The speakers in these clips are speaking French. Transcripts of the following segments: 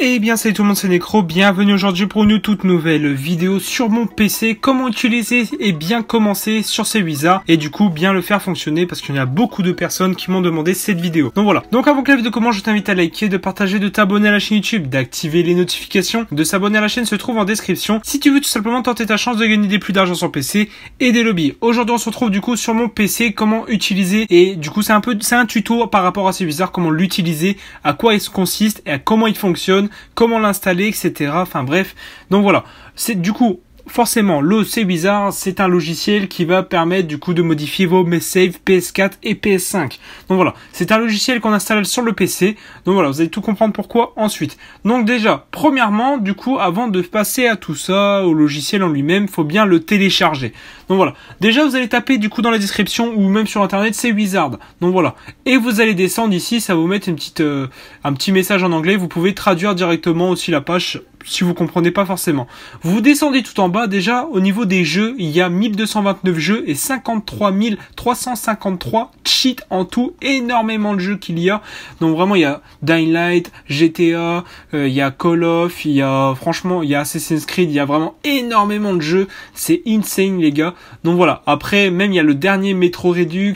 Eh bien salut tout le monde, c'est Necro, bienvenue aujourd'hui pour une toute nouvelle vidéo sur mon PC, comment utiliser et bien commencer sur ces wizards et du coup bien le faire fonctionner parce qu'il y a beaucoup de personnes qui m'ont demandé cette vidéo. Donc voilà, donc avant que la vidéo commence, je t'invite à liker, de partager, de t'abonner à la chaîne YouTube, d'activer les notifications, de s'abonner à la chaîne se trouve en description si tu veux tout simplement tenter ta chance de gagner des plus d'argent sur PC et des lobbies. Aujourd'hui on se retrouve du coup sur mon PC, comment utiliser et du coup c'est un tuto par rapport à ces wizards, comment l'utiliser, à quoi il consiste et à comment il fonctionne, comment l'installer, etc. Enfin bref, donc voilà, c'est du coup forcément le C-Wizard, c'est un logiciel qui va permettre du coup de modifier vos saves PS4 et PS5. Donc voilà, c'est un logiciel qu'on installe sur le PC. Donc voilà, vous allez tout comprendre pourquoi ensuite. Donc déjà, premièrement, du coup, avant de passer à tout ça, au logiciel en lui-même, faut bien le télécharger. Donc voilà, déjà vous allez taper du coup dans la description ou même sur internet C-Wizard. Donc voilà, et vous allez descendre ici, ça va vous mettre un petit message en anglais. Vous pouvez traduire directement aussi la page si vous comprenez pas forcément. Vous descendez tout en bas, déjà au niveau des jeux, il y a 1229 jeux et 53 353 cheats en tout, énormément de jeux qu'il y a. Donc vraiment il y a Dying Light, GTA, il y a Call of, il y a franchement il y a Assassin's Creed, il y a vraiment énormément de jeux, c'est insane les gars. Donc voilà, après même il y a le dernier Metro Redux,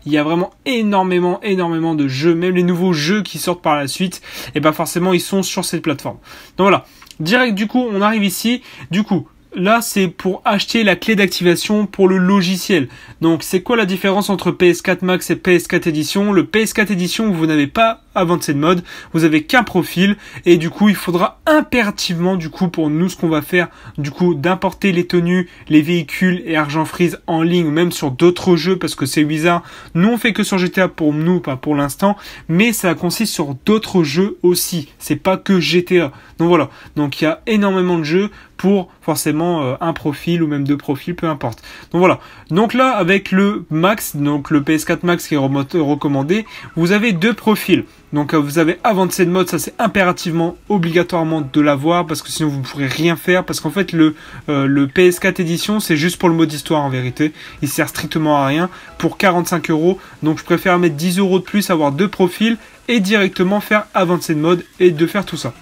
il y a vraiment énormément de jeux, même les nouveaux jeux qui sortent par la suite, et ben forcément ils sont sur cette plateforme. Donc voilà. Direct, du coup, on arrive ici. Du coup, là, c'est pour acheter la clé d'activation pour le logiciel. Donc, c'est quoi la différence entre PS4 Max et PS4 Edition? Le PS4 Edition, vous n'avez pas Advanced Mode, vous avez qu'un profil et du coup, il faudra impérativement, du coup, pour nous, ce qu'on va faire, du coup, d'importer les tenues, les véhicules et Argent Freeze en ligne ou même sur d'autres jeux parce que c'est Wizard. Nous, on fait que sur GTA pour nous, pas pour l'instant, mais ça consiste sur d'autres jeux aussi. C'est pas que GTA. Donc voilà. Donc, il y a énormément de jeux pour forcément un profil ou même deux profils, peu importe. Donc voilà. Donc là, avec le Max, donc le PS4 Max qui est recommandé, vous avez deux profils. Donc vous avez Advanced Mode, ça c'est impérativement, obligatoirement de l'avoir parce que sinon vous ne pourrez rien faire parce qu'en fait le PS4 édition c'est juste pour le mode histoire en vérité. Il sert strictement à rien pour 45 €. Donc je préfère mettre 10 € de plus, avoir deux profils et directement faire Advanced Mode et de faire tout ça.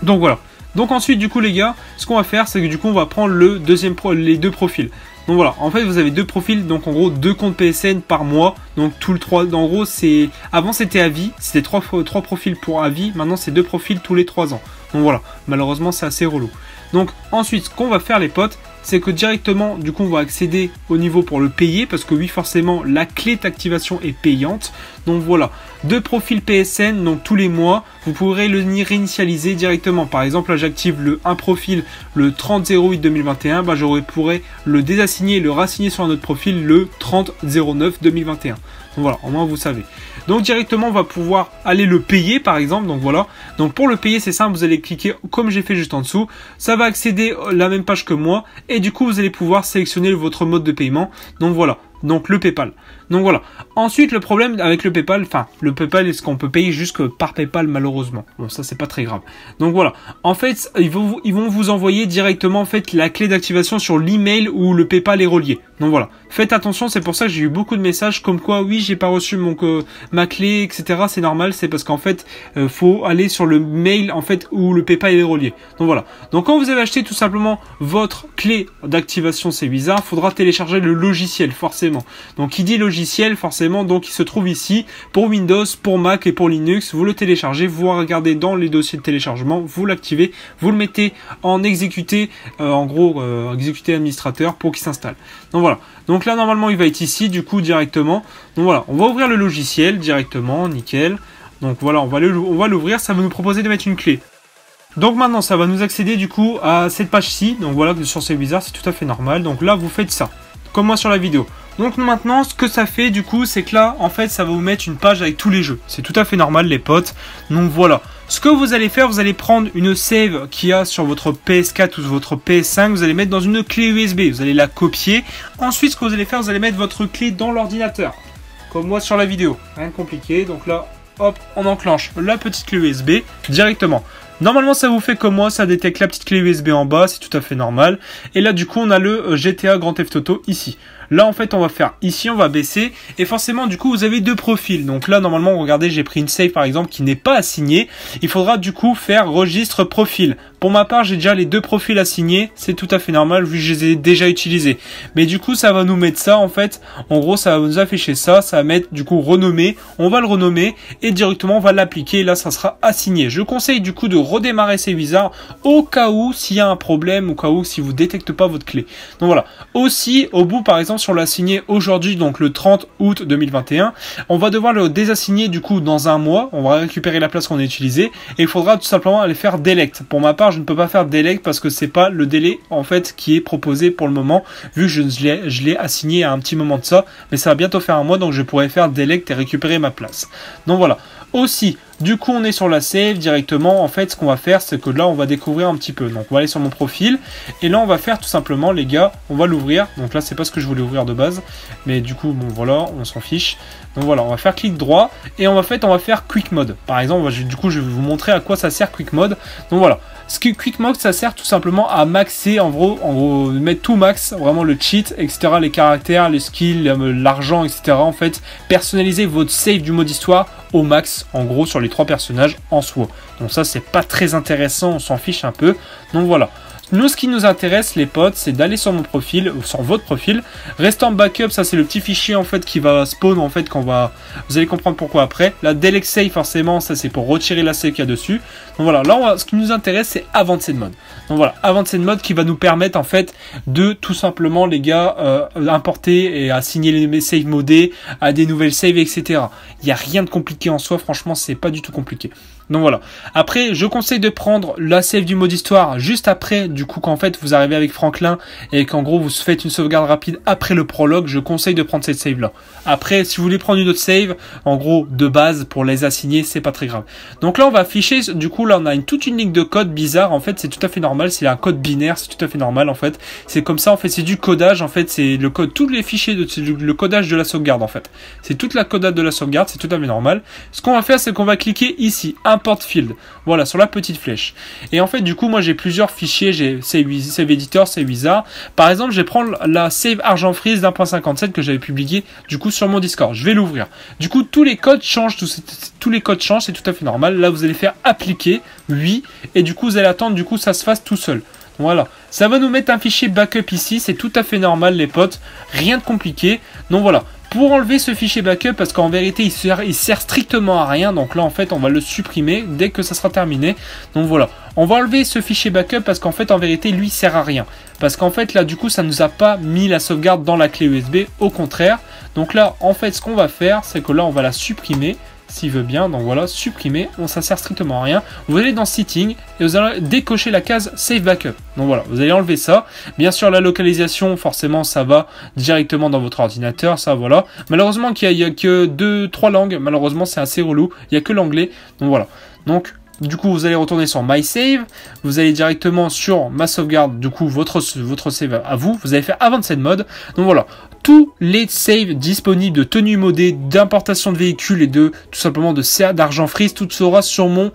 Donc voilà. Donc ensuite du coup les gars, ce qu'on va faire c'est que du coup on va prendre les deux profils. Donc voilà, en fait vous avez deux profils, donc en gros deux comptes PSN par mois, donc tout le 3, en gros c'est, avant c'était à vie, c'était trois profils pour à vie, maintenant c'est deux profils tous les 3 ans. Donc voilà, malheureusement c'est assez relou. Donc ensuite ce qu'on va faire les potes, c'est que directement du coup on va accéder au niveau pour le payer, parce que oui forcément la clé d'activation est payante. Donc voilà, deux profils PSN, donc tous les mois, vous pourrez le réinitialiser directement. Par exemple là j'active un profil le 30/08/2021, bah je pourrais le désassigner et le rassigner sur un autre profil le 30/09/2021. Donc voilà, au moins vous savez. Donc directement on va pouvoir aller le payer par exemple, donc voilà. Donc pour le payer c'est simple, vous allez cliquer comme j'ai fait juste en dessous, ça va accéder à la même page que moi et du coup vous allez pouvoir sélectionner votre mode de paiement. Donc voilà, donc le PayPal. Donc voilà. Ensuite le problème avec le PayPal, est-ce qu'on peut payer juste par PayPal malheureusement. Bon ça c'est pas très grave. Donc voilà. En fait ils vont vous envoyer directement en fait la clé d'activation sur l'email où le PayPal est relié. Donc voilà. Faites attention, c'est pour ça que j'ai eu beaucoup de messages comme quoi oui j'ai pas reçu ma clé etc. C'est normal, c'est parce qu'en fait faut aller sur le mail en fait où le PayPal est relié. Donc voilà. Donc quand vous avez acheté tout simplement votre clé d'activation C-Wizard, faudra télécharger le logiciel forcément. Donc qui dit logiciel forcément, donc il se trouve ici pour Windows, pour Mac et pour Linux. Vous le téléchargez, vous regardez dans les dossiers de téléchargement, vous l'activez, vous le mettez en exécuter, exécuter administrateur pour qu'il s'installe. Donc voilà. Donc là normalement il va être ici du coup directement. Donc voilà, on va ouvrir le logiciel directement, nickel. Donc voilà, on va l'ouvrir, ça va nous proposer de mettre une clé. Donc maintenant ça va nous accéder du coup à cette page-ci. Donc voilà, sur C-Wizard c'est tout à fait normal. Donc là vous faites ça, comme moi sur la vidéo. Donc maintenant ce que ça fait du coup c'est que là en fait ça va vous mettre une page avec tous les jeux. C'est tout à fait normal les potes. Donc voilà. Ce que vous allez faire, vous allez prendre une save qu'il y a sur votre PS4 ou votre PS5, vous allez mettre dans une clé USB, vous allez la copier. Ensuite ce que vous allez faire, vous allez mettre votre clé dans l'ordinateur. Comme moi sur la vidéo. Rien de compliqué. Donc là, hop, on enclenche la petite clé USB directement. Normalement ça vous fait comme moi, ça détecte la petite clé USB en bas, c'est tout à fait normal. Et là du coup on a le GTA Grand Theft Auto ici. Là en fait on va faire ici, on va baisser et forcément du coup vous avez deux profils. Donc là normalement regardez, j'ai pris une save par exemple qui n'est pas assignée. Il faudra du coup faire registre profil. Pour ma part j'ai déjà les deux profils assignés, c'est tout à fait normal vu que je les ai déjà utilisés. Mais du coup ça va nous mettre ça en fait, en gros ça va nous afficher ça, ça va mettre du coup renommé, on va le renommer et directement on va l'appliquer et là ça sera assigné. Je conseille du coup de redémarrer ces wizards au cas où s'il y a un problème, au cas où si vous détectez pas votre clé. Donc voilà, aussi au bout par exemple si on l'a assigné aujourd'hui donc le 30 août 2021, on va devoir le désassigner du coup dans un mois, on va récupérer la place qu'on a utilisée et il faudra tout simplement aller faire delete. Pour ma part je ne peux pas faire delete parce que c'est pas le délai en fait qui est proposé pour le moment vu que je l'ai assigné à un petit moment de ça, mais ça va bientôt faire un mois donc je pourrais faire delete et récupérer ma place. Donc voilà. Aussi, du coup on est sur la save directement, en fait ce qu'on va faire c'est que là on va découvrir un petit peu, donc on va aller sur mon profil et là on va faire tout simplement les gars, on va l'ouvrir, donc là c'est pas ce que je voulais ouvrir de base, mais du coup bon voilà, on s'en fiche, donc voilà on va faire clic droit et on va faire quick mode, par exemple du coup je vais vous montrer à quoi ça sert quick mode, donc voilà. Ce que Quick Mode ça sert tout simplement à maxer en gros mettre tout max, vraiment le cheat, etc. les caractères, les skills, l'argent, etc. en fait, personnaliser votre save du mode histoire au max, en gros sur les trois personnages en soi. Donc ça c'est pas très intéressant, on s'en fiche un peu. Donc voilà. Nous, ce qui nous intéresse, les potes, c'est d'aller sur mon profil, ou sur votre profil. Restant backup, ça c'est le petit fichier en fait qui va spawn en fait quand vous allez comprendre pourquoi après. La delete save forcément, ça c'est pour retirer la save qu'il y a dessus. Donc voilà, là ce qui nous intéresse c'est Avanced Mode. Donc voilà, Avanced Mode qui va nous permettre en fait de tout simplement les gars importer et assigner les saves modés à des nouvelles saves, etc. Il n'y a rien de compliqué en soi, franchement c'est pas du tout compliqué. Donc voilà. Après, je conseille de prendre la save du mode histoire juste après, du coup, qu'en fait vous arrivez avec Franklin et qu'en gros vous faites une sauvegarde rapide après le prologue. Je conseille de prendre cette save là. Après, si vous voulez prendre une autre save, en gros de base pour les assigner, c'est pas très grave. Donc là, on va afficher. Du coup, là, on a toute une ligne de code bizarre. En fait, c'est tout à fait normal. C'est un code binaire, c'est tout à fait normal. En fait, c'est comme ça. En fait, c'est du codage. En fait, c'est le code, tous les fichiers le codage de la sauvegarde. En fait, c'est toute la codage de la sauvegarde. C'est tout à fait normal. Ce qu'on va faire, c'est qu'on va cliquer ici. Import field, voilà, sur la petite flèche. Et en fait, du coup, moi j'ai plusieurs fichiers, j'ai save editor, save wizard. Par exemple, je vais prendre la save argent freeze d'1.57 que j'avais publié du coup sur mon Discord. Je vais l'ouvrir. Du coup, tous les codes changent, tous les codes changent, c'est tout à fait normal. Là, vous allez faire appliquer, oui, et du coup, vous allez attendre, du coup, ça se fasse tout seul. Voilà, ça va nous mettre un fichier backup ici, c'est tout à fait normal les potes, rien de compliqué. Donc voilà. Pour enlever ce fichier backup, parce qu'en vérité il sert strictement à rien, donc là en fait on va le supprimer dès que ça sera terminé. Donc voilà, on va enlever ce fichier backup parce qu'en fait en vérité lui il sert à rien. Parce qu'en fait là du coup ça nous a pas mis la sauvegarde dans la clé USB, au contraire. Donc là en fait ce qu'on va faire c'est que là on va la supprimer. S'il veut bien, donc voilà, supprimer, ça sert strictement à rien. Vous allez dans Setting et vous allez décocher la case Save Backup. Donc voilà, vous allez enlever ça. Bien sûr, la localisation, forcément, ça va directement dans votre ordinateur, ça voilà. Malheureusement, il y a que 2-3 langues, malheureusement, c'est assez relou. Il n'y a que l'anglais, donc voilà. Donc, du coup, vous allez retourner sur My Save, vous allez directement sur ma sauvegarde, du coup, votre save à vous. Vous allez faire Avanced Mode. Donc voilà, tous les saves disponibles de tenue modée, d'importation de véhicules et de tout simplement d'argent freeze, tout sera sur mon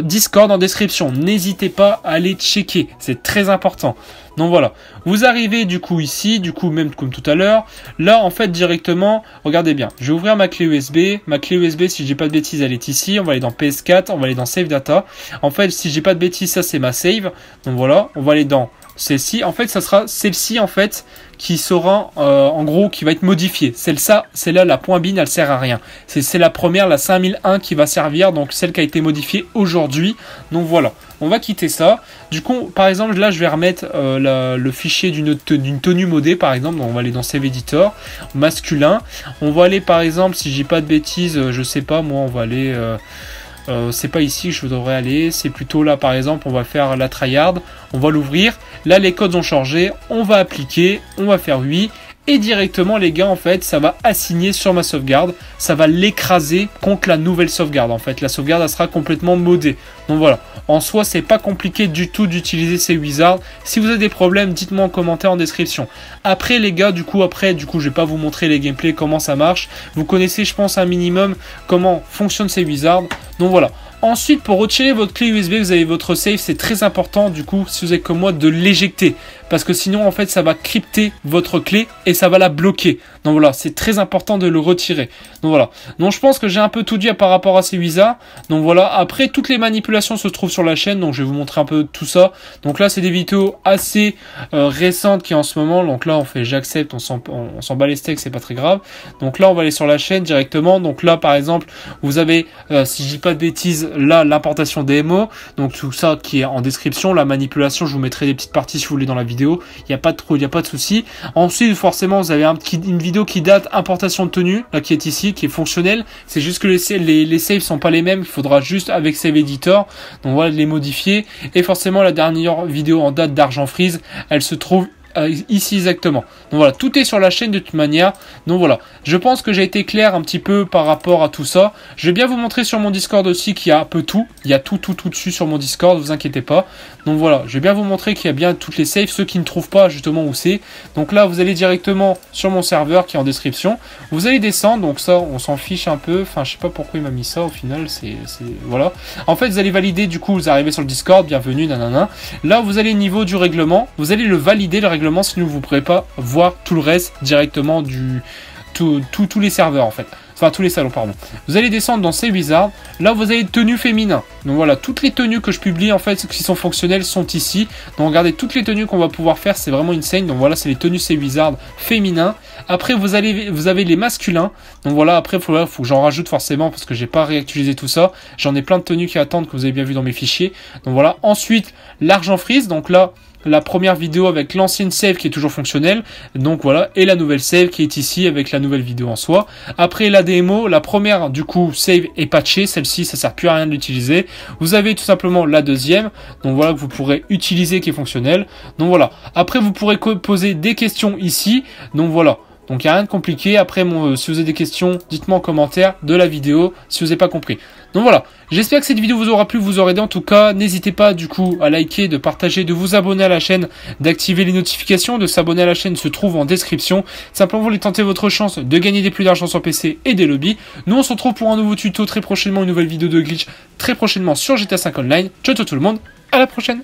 Discord en description. N'hésitez pas à aller checker, c'est très important. Donc voilà, vous arrivez du coup ici, du coup même comme tout à l'heure, là en fait directement, regardez bien, je vais ouvrir ma clé USB, si j'ai pas de bêtises elle est ici, on va aller dans PS4, on va aller dans Save Data, en fait si j'ai pas de bêtises ça c'est ma save, donc voilà, on va aller dans celle-ci, en fait ça sera celle-ci en fait qui sera en gros qui va être modifiée, celle-là la point bin elle sert à rien, c'est la première, la 5001 qui va servir, donc celle qui a été modifiée aujourd'hui, donc voilà. On va quitter ça. Du coup, par exemple, là, je vais remettre le fichier d'une tenue modée, par exemple. Donc, on va aller dans Save Editor, masculin. On va aller, par exemple, si j'ai pas de bêtises, je sais pas, moi, on va aller... c'est pas ici que je devrais aller, c'est plutôt là, par exemple, on va faire la tryhard. On va l'ouvrir. Là, les codes ont changé. On va appliquer. On va faire oui. Et directement les gars en fait ça va assigner sur ma sauvegarde, ça va l'écraser contre la nouvelle sauvegarde en fait, la sauvegarde elle sera complètement modée. Donc voilà, en soi c'est pas compliqué du tout d'utiliser ces wizards. Si vous avez des problèmes dites-moi en commentaire en description. Après les gars du coup je vais pas vous montrer les gameplays comment ça marche, vous connaissez je pense un minimum comment fonctionnent ces wizards. Donc voilà, Ensuite, pour retirer votre clé USB, vous avez votre save, c'est très important du coup, si vous êtes comme moi, de l'éjecter. Parce que sinon, en fait, ça va crypter votre clé et ça va la bloquer. Donc voilà, c'est très important de le retirer. Donc voilà. Donc je pense que j'ai un peu tout dit par rapport à ces visas. Donc voilà, après, toutes les manipulations se trouvent sur la chaîne. Donc je vais vous montrer un peu tout ça. Donc là, c'est des vidéos assez récentes qui en ce moment. Donc là, on fait j'accepte, on s'en bat les steaks, c'est pas très grave. Donc là, on va aller sur la chaîne directement. Donc là, par exemple, vous avez, si je dis pas de bêtises, là, l'importation des MO. Donc tout ça qui est en description. La manipulation, je vous mettrai des petites parties si vous voulez dans la vidéo. Il n'y a pas de souci. Ensuite, forcément, vous avez une vidéo qui date importation de tenue, là qui est ici, qui est fonctionnelle. C'est juste que les saves sont pas les mêmes. Il faudra juste avec Save Editor, donc voilà, les modifier. Et forcément, la dernière vidéo en date d'Argent Freeze, elle se trouve ici exactement. Donc voilà, tout est sur la chaîne de toute manière. Donc voilà, je pense que j'ai été clair un petit peu par rapport à tout ça. Je vais bien vous montrer sur mon Discord aussi qu'il y a un peu tout. Il y a tout dessus sur mon Discord, vous inquiétez pas. Donc voilà, je vais bien vous montrer qu'il y a bien toutes les saves, ceux qui ne trouvent pas justement où c'est. Donc là, vous allez directement sur mon serveur qui est en description. Vous allez descendre, donc ça, on s'en fiche un peu. Enfin, je sais pas pourquoi il m'a mis ça au final. Voilà. En fait, vous allez valider, du coup, vous arrivez sur le Discord, bienvenue, nanana. Là, vous allez au niveau du règlement. Vous allez le valider, le règlement, sinon vous ne pourrez pas voir tout le reste directement tous les serveurs en fait. Enfin, tous les salons, pardon. Vous allez descendre dans Save Wizard. Là, vous avez tenues féminines. Donc voilà, toutes les tenues que je publie, en fait, qui sont fonctionnelles, sont ici. Donc regardez, toutes les tenues qu'on va pouvoir faire, c'est vraiment insane. Donc voilà, c'est les tenues Save Wizard féminins. Après, vous avez les masculins. Donc voilà, après, faut que j'en rajoute forcément parce que j'ai pas réactualisé tout ça. J'en ai plein de tenues qui attendent, que vous avez bien vu dans mes fichiers. Donc voilà. Ensuite, l'Argent Freeze. Donc là, la première vidéo avec l'ancienne save qui est toujours fonctionnelle, donc voilà, et la nouvelle save qui est ici avec la nouvelle vidéo en soi. Après la démo, la première du coup save est patchée, celle-ci ça sert plus à rien de l'utiliser. Vous avez tout simplement la deuxième, donc voilà, que vous pourrez utiliser qui est fonctionnelle. Donc voilà, après vous pourrez poser des questions ici, donc voilà. Donc il n'y a rien de compliqué. Après, si vous avez des questions, dites-moi en commentaire de la vidéo si vous n'avez pas compris. Donc voilà, j'espère que cette vidéo vous aura plu, vous aura aidé en tout cas. N'hésitez pas du coup à liker, de partager, de vous abonner à la chaîne, d'activer les notifications, de s'abonner à la chaîne se trouve en description. Simplement, vous voulez tenter votre chance de gagner des plus d'argent sur PC et des lobbies. Nous, on se retrouve pour un nouveau tuto très prochainement, une nouvelle vidéo de glitch très prochainement sur GTA 5 Online. Ciao tout le monde, à la prochaine.